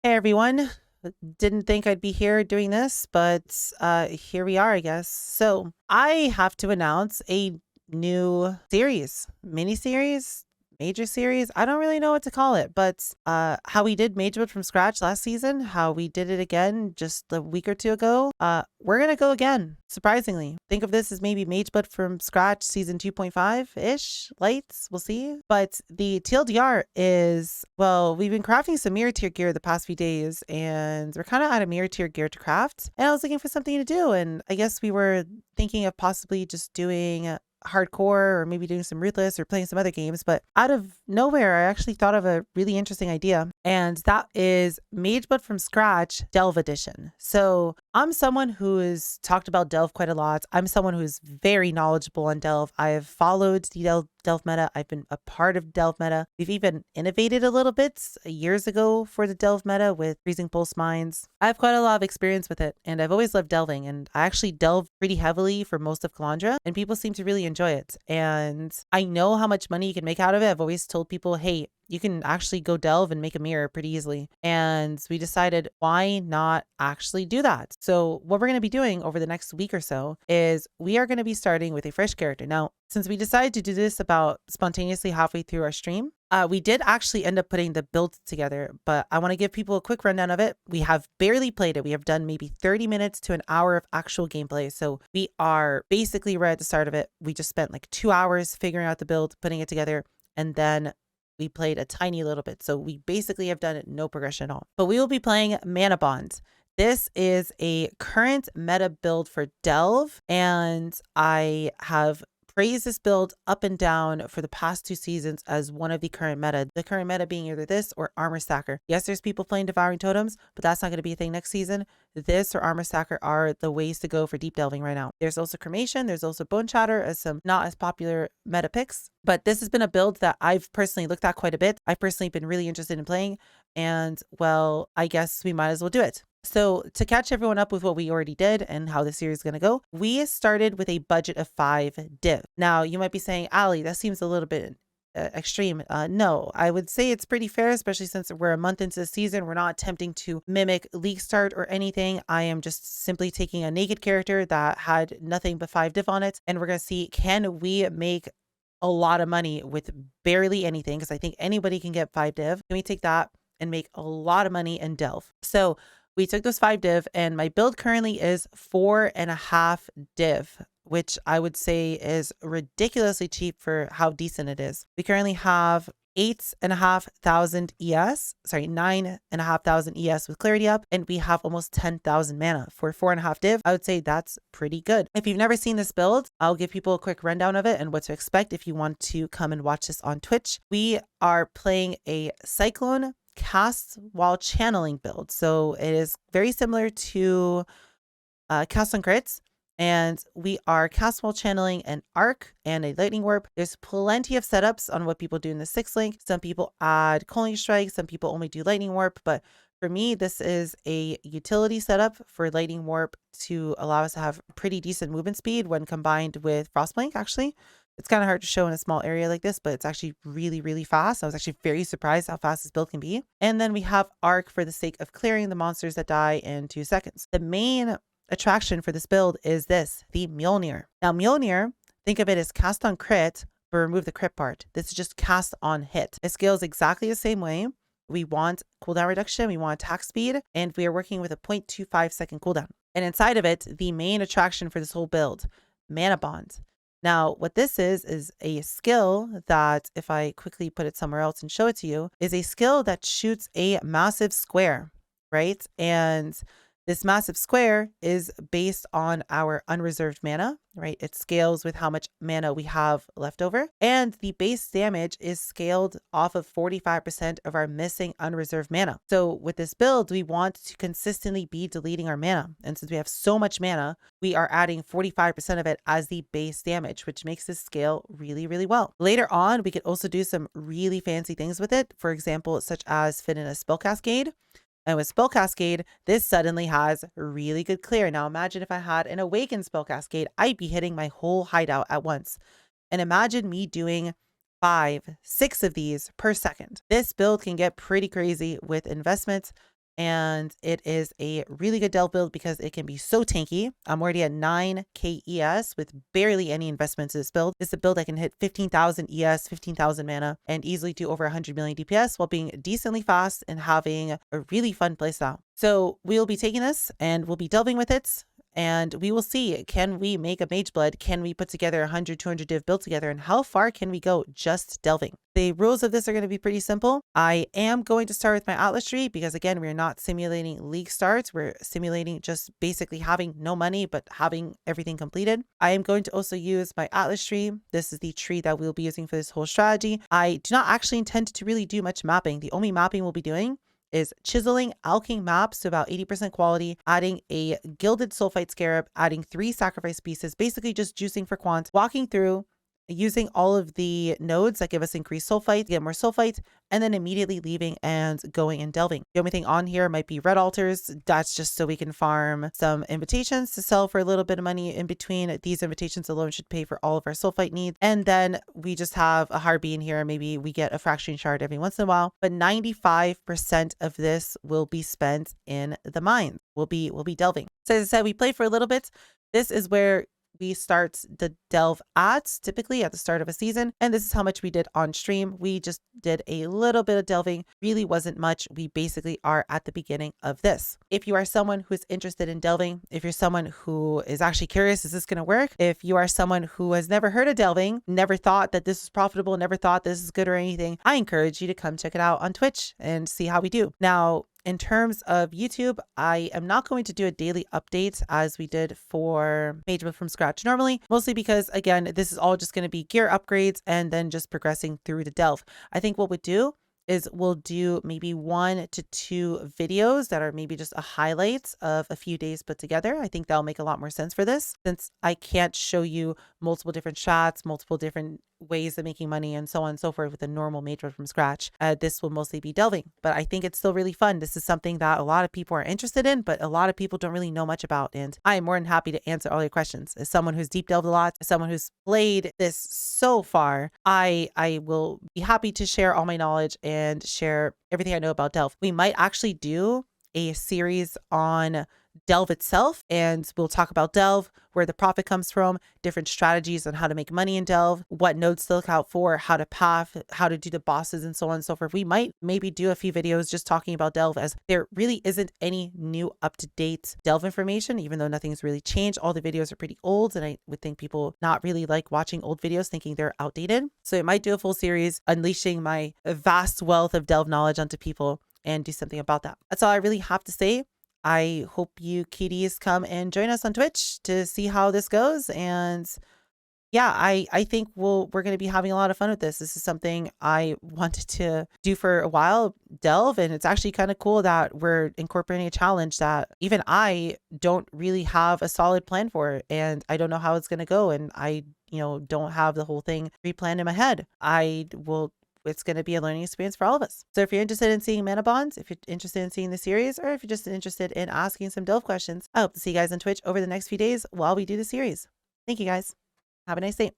Hey everyone. Didn't think I'd be here doing this, but here we are, I guess. So I have to announce a new series, mini series, major series. I don't really know what to call it, but how we did Mageblood from scratch last season, how we did it again just a week or two ago, we're gonna go again. Surprisingly, think of this as maybe Mageblood from scratch season 2.5-ish, lights, we'll see. But the TLDR is, well, we've been crafting some mirror tier gear the past few days, and we're kind of out of mirror tier gear to craft. And I was looking for something to do, and I guess we were thinking of possibly just doing hardcore or maybe doing some ruthless or playing some other games, but out of nowhere I actually thought of a really interesting idea, and that is Mageblood from scratch Delve edition. So I'm someone who has talked about Delve quite a lot. I'm someone who's very knowledgeable on Delve. I've followed the Delve meta. I've been a part of Delve meta. We've even innovated a little bit years ago for the Delve meta with freezing pulse mines. I have quite a lot of experience with it, and I've always loved delving, and I actually delve pretty heavily for most of Calandra, and people seem to really enjoy it. And I know how much money you can make out of it. I've always told people, hey, you can actually go delve and make a mirror pretty easily. And we decided, why not actually do that? So what we're going to be doing over the next week or so is we are going to be starting with a fresh character. Now, since we decided to do this about spontaneously halfway through our stream, we did actually end up putting the build together, but I want to give people a quick rundown of it. We have barely played it. We have done maybe 30 minutes to an hour of actual gameplay. So we are basically right at the start of it. We just spent like 2 hours figuring out the build, putting it together, and then we played a tiny little bit. So we basically have done no progression at all. But we will be playing Mana Bond. This is a current meta build for Delve, and I have praised this build up and down for the past 2 seasons as one of the current meta. The current meta being either this or Armor Stacker. Yes, there's people playing Devouring Totems, but that's not going to be a thing next season. This or Armor Stacker are the ways to go for deep delving right now. There's also Cremation. There's also Bone Shatter as some not as popular meta picks. But this has been a build that I've personally looked at quite a bit. I've personally been really interested in playing. And well, I guess we might as well do it. So to catch everyone up with what we already did and how the series is going to go, we started with a budget of 5 div. Now you might be saying, Allie, that seems a little bit extreme. No, I would say it's pretty fair, especially since we're a month into the season. We're not attempting to mimic League Start or anything. I am just simply taking a naked character that had nothing but 5 div on it, and we're going to see, can we make a lot of money with barely anything? Because I think anybody can get 5 div. Can we take that and make a lot of money in Delve? So we took those 5 div, and my build currently is 4.5 div, which I would say is ridiculously cheap for how decent it is. We currently have 8,500 ES, sorry, 9,500 ES with clarity up, and we have almost 10,000 mana for 4.5 div. I would say that's pretty good. If you've never seen this build, I'll give people a quick rundown of it and what to expect if you want to come and watch this on Twitch. We are playing a Cyclone cast while channeling build. So it is very similar to cast on crits, and we are cast while channeling an arc and a lightning warp. There's plenty of setups on what people do in the 6 link. Some people add Culling Strike, some people only do lightning warp, but for me, this is a utility setup for lightning warp to allow us to have pretty decent movement speed when combined with Frostblink. Actually, it's kind of hard to show in a small area like this, but it's actually really, really fast. I was actually very surprised how fast this build can be. And then we have Arc for the sake of clearing the monsters that die in 2 seconds. The main attraction for this build is this, the Mjolnir. Now, Mjolnir, think of it as cast on crit, but remove the crit part. This is just cast on hit. It scales exactly the same way. We want cooldown reduction, we want attack speed, and we are working with a 0.25 second cooldown. And inside of it, the main attraction for this whole build, Mana Bond. Now, what this is a skill that, if I quickly put it somewhere else and show it to you, is a skill that shoots a massive square, right? And this massive square is based on our unreserved mana, right? It scales with how much mana we have left over. And the base damage is scaled off of 45% of our missing unreserved mana. So with this build, we want to consistently be deleting our mana. And since we have so much mana, we are adding 45% of it as the base damage, which makes this scale really, really well. Later on, we could also do some really fancy things with it. For example, such as fit in a spell cascade. And with Spell Cascade, this suddenly has really good clear. Now imagine if I had an Awakened Spell Cascade, I'd be hitting my whole hideout at once. And imagine me doing 5, 6 of these per second. This build can get pretty crazy with investments. and it is a really good delve build because it can be so tanky. I'm already at 9k ES with barely any investments in this build. It's a build that can hit 15,000 ES, 15,000 mana, and easily do over 100 million DPS while being decently fast and having a really fun playstyle. So we'll be taking this and we'll be delving with it. And we will see, can we make a Mageblood? Can we put together 100, 200 div build together? And how far can we go just delving? The rules of this are going to be pretty simple. I am going to start with my Atlas tree because, again, we're not simulating league starts. We're simulating just basically having no money, but having everything completed. I am going to also use my Atlas tree. This is the tree that we'll be using for this whole strategy. I do not actually intend to really do much mapping. The only mapping we'll be doing is chiseling alching maps to about 80% quality, adding a gilded sulfite scarab, adding 3 sacrifice pieces, basically just juicing for quant, walking through, using all of the nodes that give us increased sulfite, get more sulfite, and then immediately leaving and going and delving. The only thing on here might be red altars. That's just so we can farm some invitations to sell for a little bit of money in between. These invitations alone should pay for all of our sulfite needs. And then we just have a hard bean here. Maybe we get a fracturing shard every once in a while, but 95% of this will be spent in the mines. We'll be delving. So as I said, we played for a little bit. This is where we start the delve at, typically at the start of a season. And this is how much we did on stream. We just did a little bit of delving, really wasn't much. We basically are at the beginning of this. If you are someone who's interested in delving, if you're someone who is actually curious, is this going to work? If you are someone who has never heard of delving, never thought that this was profitable, never thought this is good or anything, I encourage you to come check it out on Twitch and see how we do. Now, in terms of YouTube, I am not going to do a daily update as we did for Mageblood from scratch normally, mostly because, again, this is all just going to be gear upgrades and then just progressing through the delve. I think what we'll do is we'll do maybe 1 to 2 videos that are maybe just a highlight of a few days put together. I think that'll make a lot more sense for this, since I can't show you multiple different shots, multiple different ways of making money and so on and so forth with a normal Mageblood from scratch. This will mostly be delving, but I think it's still really fun. This is something that a lot of people are interested in, but a lot of people don't really know much about. And I am more than happy to answer all your questions. As someone who's deep delved a lot, as someone who's played this so far, I will be happy to share all my knowledge and share everything I know about delve. We might actually do a series on delve itself, and we'll talk about delve, where the profit comes from, different strategies on how to make money in delve, what nodes to look out for, how to path, how to do the bosses, and so on and so forth. We might maybe do a few videos just talking about delve, as there really isn't any new up-to-date delve information, even though nothing's really changed. All the videos are pretty old, and I would think people not really like watching old videos, thinking they're outdated. So I might do a full series unleashing my vast wealth of delve knowledge onto people and do something about that. That's all I really have to say. I hope you kiddies come and join us on Twitch to see how this goes. And yeah, I think we're going to be having a lot of fun with this. This is something I wanted to do for a while, delve. And it's actually kind of cool that we're incorporating a challenge that even I don't really have a solid plan for. And I don't know how it's going to go. And I, don't have the whole thing pre-planned in my head. It's going to be a learning experience for all of us. So if you're interested in seeing mana bonds, if you're interested in seeing the series, or if you're just interested in asking some delve questions, I hope to see you guys on Twitch over the next few days while we do the series. Thank you guys. Have a nice day.